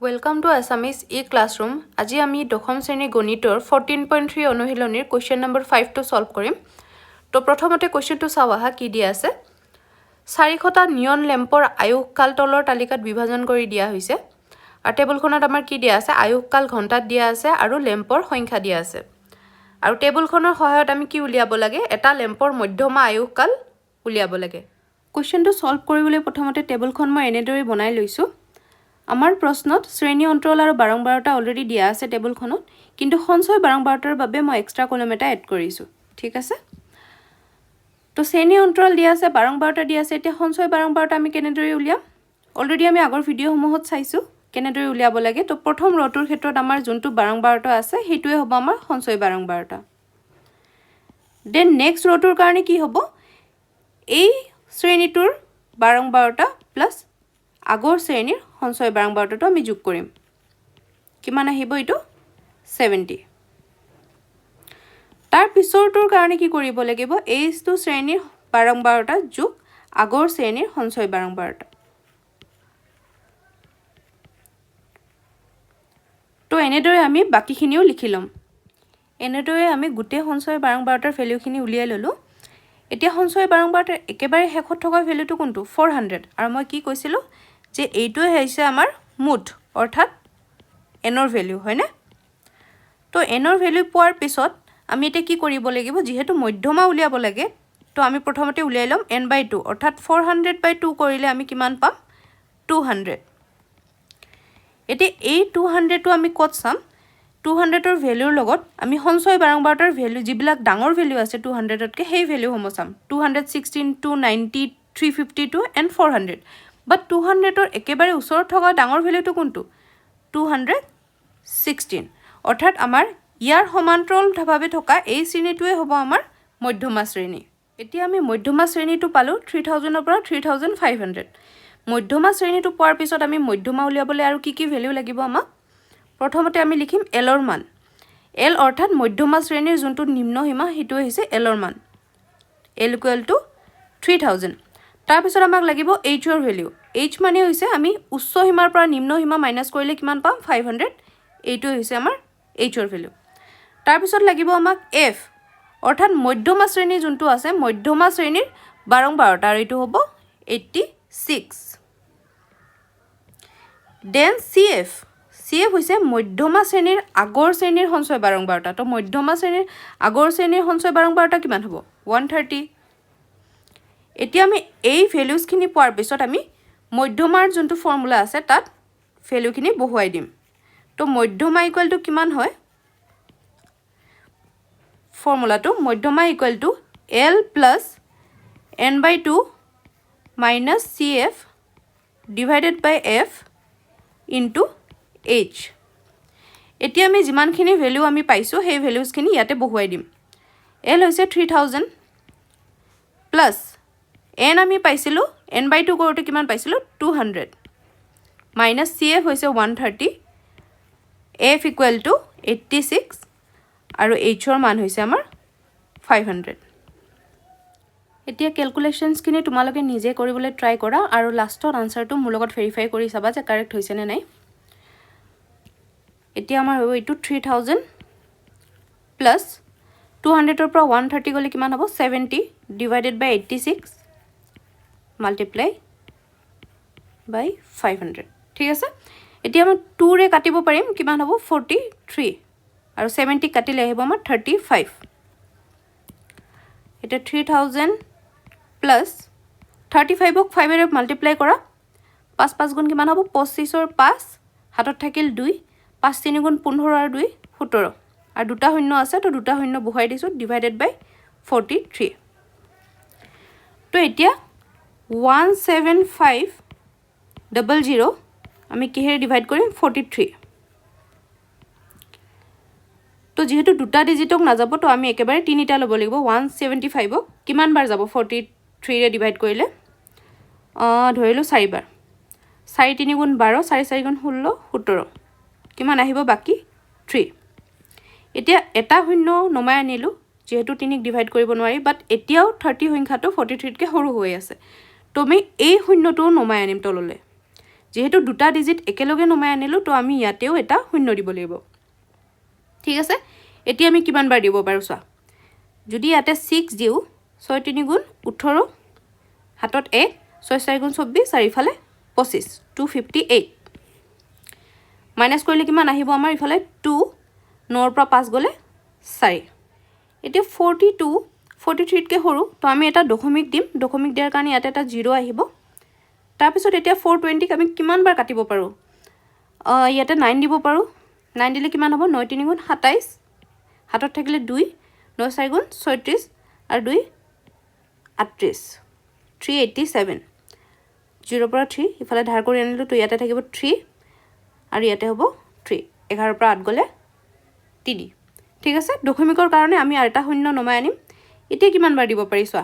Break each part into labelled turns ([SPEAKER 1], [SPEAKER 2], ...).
[SPEAKER 1] Welcome to Assamese e-classroom. আজি আমি দশম শ্ৰেণীৰ গণিতৰ 14.3 অনুশীলনীৰ question number 5 টো solve কৰিম। তো প্ৰথমতে questionটো চাও আহা কি দিয়া আছে। চাৰিশটা নিয়ন লেম্পৰ আয়ুসকাল তলৰ তালিকাত বিভাজন কৰি দিয়া হৈছে। আৰু টেবুলখনত আমাৰ কি দিয়া আছে আয়ুসকাল ঘণ্টাত দিয়া আছে আৰু লেম্পৰ সংখ্যা দিয়া আছে। আৰু টেবুলখনৰ সহায়ত আমি কি উলিয়াব লাগে এটা লেম্পৰ মধ্যমা আয়ুসকাল উলিয়াব লাগে। questionটো solve কৰিবলৈ প্ৰথমতে টেবুলখন মই এনেদৰে বনাই লৈছো। আমাৰ প্ৰশ্নত শ্ৰেণী অন্তৰাল আৰু বাৰংবাৰতা অলৰেডি দিয়া আছে টেবুলখনত কিন্তু সঞ্চয় বাৰংবাৰতাৰ বাবে মই এক্সট্ৰা কলম এটা এড কৰিছো ঠিক আছে তো শ্ৰেণী অন্তৰাল দিয়া আছে বাৰংবাৰতা দিয়া আছে এতিয়া সঞ্চয় বাৰংবাৰতা আমি কেনেদৰে উলিয়াম অলৰেডি আমি আগৰ ভিডিঅ'সমূহত চাইছো কেনেদৰে উলিয়াব লাগে তো প্ৰথম ৰটোৰ ক্ষেত্ৰত আমাৰ যোনটো বাৰংবাৰতা আছে হেতুৱে হ'ব আমাৰ সঞ্চয় বাৰংবাৰতা দেন নেক্সট ৰটোৰ কাৰণে কি হ'ব এই শ্ৰেণীটোৰ বাৰংবাৰতা প্লাস আগৰ শ্ৰেণীৰ সঞ্চয় বাৰংবাৰতাটো আমি যোগ কৰিম কিমান আহিব এটো 70 তাৰ পিছৰটোৰ কাৰণে কি কৰিব লাগিব এইটো শ্ৰেণীৰ বাৰংবাৰতা যোগ আগৰ শ্ৰেণীৰ সঞ্চয় বাৰংবাৰতা তো এনেদৰে আমি বাকিখিনিও লিখি লম এনেদৰে আমি গুটে সঞ্চয় বাৰংবাৰতাৰ ভ্যালুখিনি উলিয়াই ললো এতিয়া সঞ্চয় বাৰংবাৰতাৰ একেবাৰে শেষত থকা ভ্যালুটো কোনটো 400 আৰু মই কি কৈছিলো যে এইটোৱে হৈছে আমাৰ মুঠ অৰ্থাৎ এনৰ ভ্যালু হয় না তো এনৰ ভ্যালু পোৱাৰ পিছত আমি এটা কি কৰিব লাগিব যেহেতু মধ্যমা উলিয়াব লাগে তো আমি প্ৰথমতে উলিয়াই লম n/2 অৰ্থাৎ 400/2 কৰিলে আমি কিমান পাম 200 এতে এই 200 টো আমি কত চাম 200 ৰ ভ্যালুৰ লগত আমি সঞ্চয় বাৰংবাৰতাৰ ভ্যালু যিবিলাক ডাঙৰ ভ্যালু আছে 200 তকৈ সেই ভ্যালু হম চাম 216 290 352 and 400 but 200 ৰ একেবাৰে ওচৰত থকা ডাঙৰ ভ্যালুটো কোনটো 216 অৰ্থাৎ আমাৰ ইয়াৰ সমান্তৰালভাৱে থকা এই শ্ৰেণীটোৱে হ'ব আমাৰ মধ্যমা শ্ৰেণী এতিয়া আমি মধ্যমা শ্ৰেণীটো পালো 3000 ৰ পৰা 3500 মধ্যমা শ্ৰেণীটো পোৱাৰ পিছত আমি মধ্যমা উলিয়াবলৈ আৰু কি ভ্যালু লাগিব আমাক প্ৰথমতে আমি লিখিম l ৰ মান l অৰ্থাৎ মধ্যমা শ্ৰেণীৰ যোনটো নিম্ন সীমা হেতু হৈছে l ৰ মান l = 3000 তাৰ পিছত আমাক লাগিব h ৰ ভ্যালু h মানে হৈছে আমি উচ্চ সীমাৰ পৰা নিম্ন সীমা মাইনাস কৰিলে কিমান পাম 500 এইটো হৈছে আমাৰ h ৰ ভ্যালু তাৰ পিছত লাগিব আমাক f অৰ্থাৎ মধ্যমা শ্ৰেণী যোনটো আছে মধ্যমা শ্ৰেণীৰ বাৰংবাৰতা আৰু এইটো হ'ব 86 দেন cf হৈছে মধ্যমা শ্ৰেণীৰ আগৰ শ্ৰেণীৰ সঞ্চয় বাৰংবাৰতা তো মধ্যমা শ্ৰেণীৰ আগৰ শ্ৰেণীৰ সঞ্চয় বাৰংবাৰতা কিমান হ'ব 130 এতিয়া আমি এই ভ্যালুজখিনি পোৱাৰ পিছত আমি মধ্যমাৰ যোনটো ফৰ্মুলা আছে তাত ভ্যালুখিনি বহুৱাই দিম তো মধ্যমা ইকুৱেল টু কিমান হয় ফৰ্মুলাটো মধ্যমা equal to l plus n/2 minus cf divided by f into h এতিয়া আমি যিমানখিনি ভ্যালু আমি পাইছো সেই ভ্যালুজখিনি ইয়াতে বহুৱাই দিম l হৈছে 3000 plus n আমি পাইছিলো n/2 কৰোতে কিমান পাইছিলো 200 minus cf হৈছে 130 f equal to 86 আৰু h ৰ মান হৈছে আমাৰ 500 এতিয়া ক্যালকুলেশনস খিনি তোমালোকে নিজে কৰিবলৈ ট্ৰাই কৰা আৰু লাষ্টৰ আনসাৰটো মোৰ লগত ভেৰিফাই কৰি চাবা যে কাৰেক্ট হৈছে নে নাই এতিয়া আমাৰ হ'ব এইটো 3000 plus 200 ৰ পৰা 130 গলে কিমান হ'ব 70 divided by 86 multiply by 500 ঠিক আছে এতিয়া আমি 2 ৰে কাটিব পাৰিম কিমান হ'ব 43 আৰু 70 কাটিলে আহিব আমাৰ 35 এটা 3000 plus 35 ক 5 ৰে মাল্টিপ্লাই কৰা 5 5 গুণ কিমান হ'ব 25 ৰ 5 হাতত থাকিল 2 5 3 গুণ 15 আৰু 2 17 আৰু দুটা শূন্য আছে তো দুটা শূন্য বহুৱাই দিছো ডিভাইডেড বাই 43 তো এতিয়া 17500 আমি কিহেৰে ডিভাইড কৰিম 43 তো যেহেতু দুটা ডিজিটক না যাব তো আমি একেবাৰে তিনিটা লব লাগিব 175 ক কিমান বাৰ যাব 43 ৰে ডিভাইড কৰিলে ধৰিলো 4 বাৰ 4 3 গুণ 12 4 4 গুণ 16 17 কিমান আহিব বাকি 3 এতিয়া এটা শূন্য নমাই আনিলো যেহেতু 3 ক ডিভাইড কৰিব নোৱাৰি বাট এতিয়াও 30 সংখ্যাটো 43 তকৈ সৰু হৈ আছে তো আমি এই শূন্যটো নমাই আনিম তললৈ যেহেতু দুটা ডিজিট একেলগে নমাই আনিলোঁ তো আমি ইয়াতেও এটা শূন্য দিব লাগিব ঠিক আছে এতিয়া আমি কিমান বাৰ দিব পাৰো চোৱা যদি ইয়াতে 6 দিও 6 3 গুণ 18 হাতত 1 6 4 গুণ 24 চাৰিফালে 25 258 মাইনাস কৰিলে কিমান আহিব আমাৰ ইফালে 2 9 পৰা 5 গলে 4 এতিয়া 42 43 কে সৰু তো আমি এটা দশমিক দিম দশমিক দিয়াৰ কাৰণে ইয়াতে এটা 0 আহিব তাৰ পিছত এতিয়া 420 ক আমি কিমান বাৰ কাটিব পাৰো ইয়াতে 9 দিব পাৰো 9 দিলে কিমান হ'ব 9 3 গুণ 27 হাতত থাকিলে 2 9 4 গুণ 36 আৰু 2 38 387 0 পৰা 3 ইফালে ধাৰ কৰি আনিলো তো ইয়াতে থাকিব 3 আৰু ইয়াতে হ'ব 3 11 পৰা 8 গলে 3 ঠিক আছে দশমিকৰ কাৰণে আমি আৰু এটা শূন্য নমাই আনিম এতিয়া কিমান বাৰ দিব পাৰি চোৱা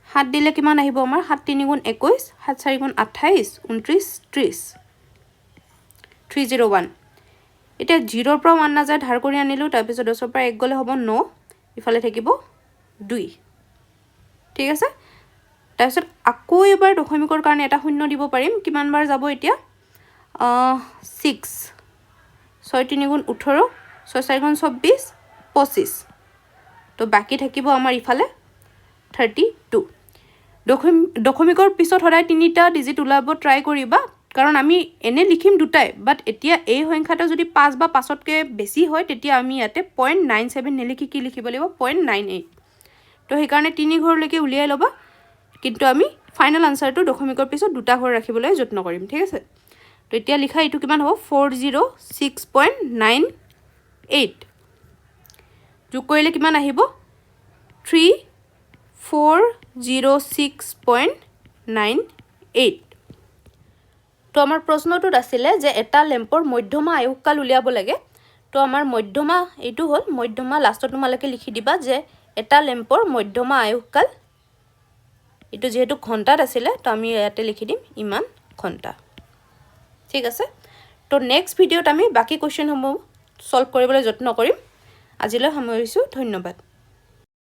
[SPEAKER 1] 7 দিলে কিমান আহিব আমাৰ 7 3 গুণ 21 7 4 গুণ 28 29 30 301 এটা 0 পৰা 1 না যায় ধাৰ কৰি আনিলো তাৰ পিছত 10 পৰা 1 গলে হ'ব 9 ইফালে থাকিব 2 ঠিক আছে তাৰ পিছত আকৌ এবাৰ দশমিকৰ কাৰণে এটা শূন্য দিব পাৰিম কিমান বাৰ যাব এতিয়া 6 6 3 গুণ 18 6 4 গুণ 24 25 তো বাকি থাকিব আমাৰ ইফালে 32 দশমিকৰ পিছত সদায় তিনিটা ডিজিট উলাব ট্ৰাই কৰিবা কাৰণ আমি এনে লিখিম দুটাই বাট এতিয়া এই সংখ্যাটো যদি 5 বা 5তকৈ বেছি হয় তেতিয়া আমি ইয়াতে 0.97 নেলিখি কি লিখিব লাগিব 0.98 তো সেই কাৰণে তিনি ঘৰলৈকে উলিয়াই লবা কিন্তু আমি ফাইনাল আনসাৰটো দশমিকৰ পিছত দুটা ঘৰ ৰাখিবলৈ যত্ন কৰিম ঠিক আছে তো এতিয়া লিখা এটো কিমান হ'ব 406.98 যোগ কৰিলে কিমান আহিব 3406.98 তো আমাৰ প্ৰশ্নটোত আছিল যে এটা লেম্পৰ মধ্যমা আয়ুসকাল উলিয়াব লাগে তো আমাৰ মধ্যমা এইটো হ'ল মধ্যমা লাষ্টত তোমালকে লিখি দিবা যে এটা লেম্পৰ মধ্যমা আয়ুসকাল এটো যেহেতু ঘন্টাত আছিল তো আমি ইয়াতে লিখি দিম ইমান ঘন্টা ঠিক আছে তো নেক্সট ভিডিওত আমি বাকি কোৱেশ্চন সমূহ সলভ কৰিবলৈ যত্ন কৰিম আজিলৈ সামৰিছো ধন্যবাদ